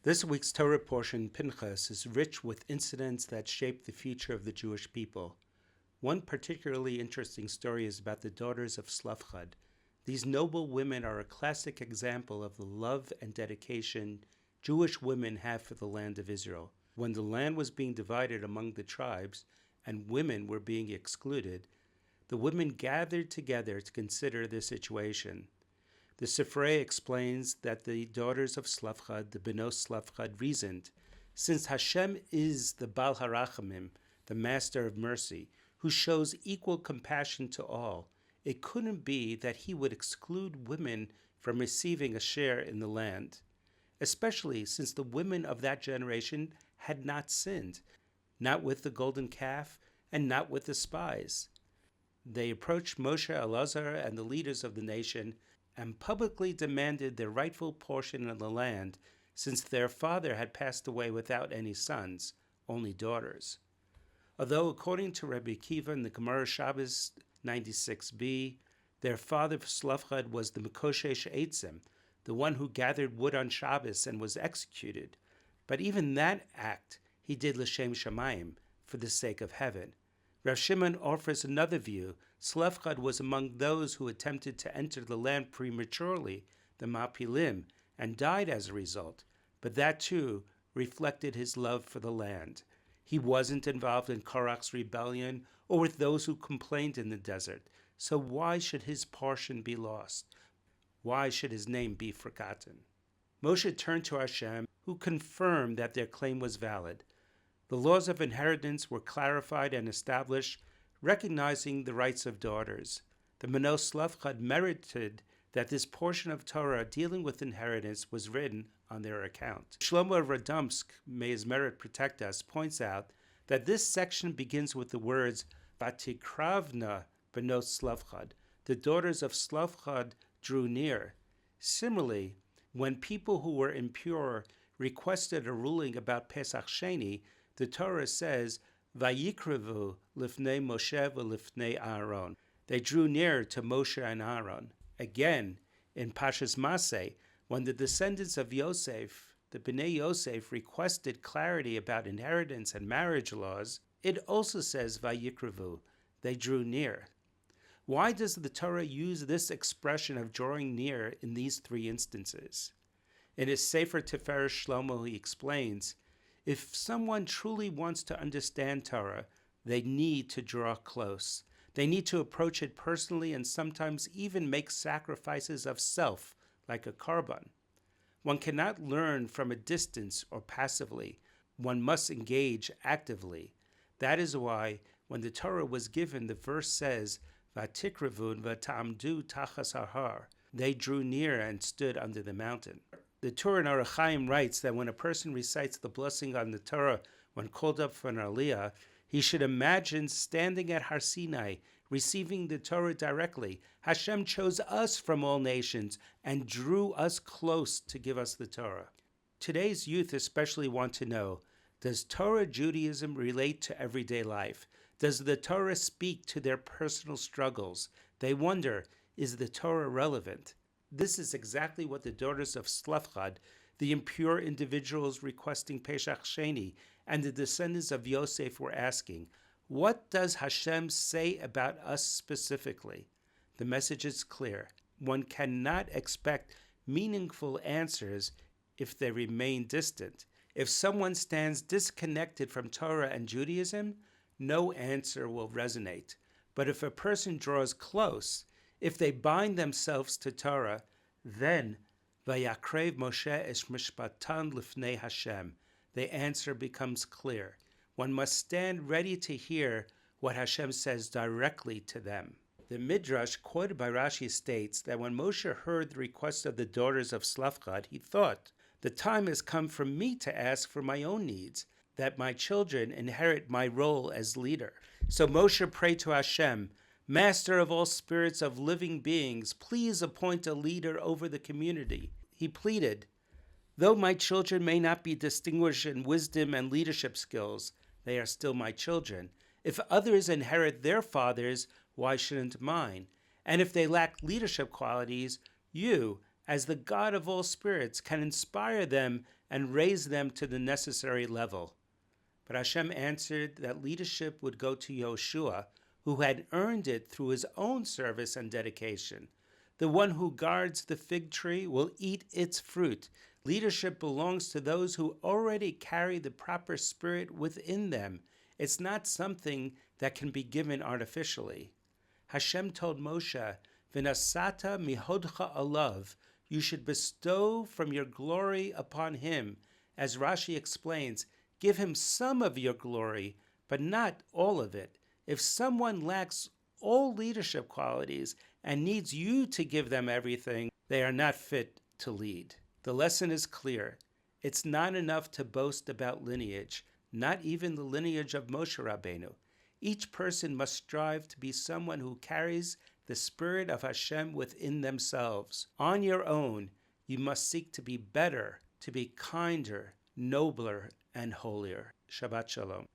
This week's Torah portion, Pinchas, is rich with incidents that shape the future of the Jewish people. One particularly interesting story is about the daughters of Tzvi. These noble women are a classic example of the love and dedication Jewish women have for the land of Israel. When the land was being divided among the tribes and women were being excluded, the women gathered together to consider the situation. The Sifrei explains that the daughters of Tzvi, the Benos Tzvi, reasoned, since Hashem is the Bal HaRachamim, the Master of Mercy, who shows equal compassion to all, it couldn't be that he would exclude women from receiving a share in the land, especially since the women of that generation had not sinned, not with the golden calf and not with the spies. They approached Moshe, Elazar, and the leaders of the nation and publicly demanded their rightful portion of the land, since their father had passed away without any sons, only daughters. Although according to Rabbi Akiva in the Gemara Shabbos 96b, their father Tzvi was the Mekoshesh Eitzim, the one who gathered wood on Shabbos and was executed, but even that act he did l'shem shamayim, for the sake of heaven. Rav Shimon offers another view. Tzvi was among those who attempted to enter the land prematurely, the Mapilim, and died as a result, but that too reflected his love for the land. He wasn't involved in Korach's rebellion or with those who complained in the desert, so why should his portion be lost? Why should his name be forgotten? Moshe turned to Hashem, who confirmed that their claim was valid. The laws of inheritance were clarified and established, recognizing the rights of daughters. The Benos Tzvi merited that this portion of Torah dealing with inheritance was written on their account. Shlomo of Radomsk, may his merit protect us, points out that this section begins with the words Vatikravna Benos Tzvi. The daughters of Tzvi drew near. Similarly, when people who were impure requested a ruling about Pesach Sheni, the Torah says, Vayikrevu lifnei Moshe v'lifnei Aaron. They drew near to Moshe and Aaron. Again, in Parshas Maseh, when the descendants of Yosef, the Bnei Yosef, requested clarity about inheritance and marriage laws, it also says Vayikrevu. They drew near. Why does the Torah use this expression of drawing near in these three instances? In his Sefer Tiferes Shlomo, he explains, if someone truly wants to understand Torah, they need to draw close. They need to approach it personally and sometimes even make sacrifices of self, like a korban. One cannot learn from a distance or passively. One must engage actively. That is why, when the Torah was given, the verse says, Vatikrevun v'tamdu tachas har. They drew near and stood under the mountain. The Torah in Orach Chaim writes that when a person recites the blessing on the Torah when called up for an aliyah, he should imagine standing at Har Sinai, receiving the Torah directly. Hashem chose us from all nations and drew us close to give us the Torah. Today's youth especially want to know, does Torah Judaism relate to everyday life? Does the Torah speak to their personal struggles? They wonder, is the Torah relevant? This is exactly what the daughters of Tzvi, the impure individuals requesting Pesach Sheni, and the descendants of Yosef were asking. What does Hashem say about us specifically? The message is clear. One cannot expect meaningful answers if they remain distant. If someone stands disconnected from Torah and Judaism, no answer will resonate. But if a person draws close, if they bind themselves to Torah, then Vayakrev Moshe es mishpatan lifnei Hashem. The answer becomes clear. One must stand ready to hear what Hashem says directly to them. The Midrash quoted by Rashi states that when Moshe heard the request of the daughters of Tzvi, he thought, the time has come for me to ask for my own needs, that my children inherit my role as leader. So Moshe prayed to Hashem, Master of all spirits of living beings, please appoint a leader over the community. He pleaded, though my children may not be distinguished in wisdom and leadership skills, they are still my children. If others inherit their fathers, why shouldn't mine? And if they lack leadership qualities, you, as the God of all spirits, can inspire them and raise them to the necessary level. But Hashem answered that leadership would go to Yoshua, who had earned it through his own service and dedication. The one who guards the fig tree will eat its fruit. Leadership belongs to those who already carry the proper spirit within them. It's not something that can be given artificially. Hashem told Moshe, "V'nasata mihodcha alav," you should bestow from your glory upon him. As Rashi explains, give him some of your glory, but not all of it. If someone lacks all leadership qualities and needs you to give them everything, they are not fit to lead. The lesson is clear. It's not enough to boast about lineage, not even the lineage of Moshe Rabbeinu. Each person must strive to be someone who carries the spirit of Hashem within themselves. On your own, you must seek to be better, to be kinder, nobler, and holier. Shabbat Shalom.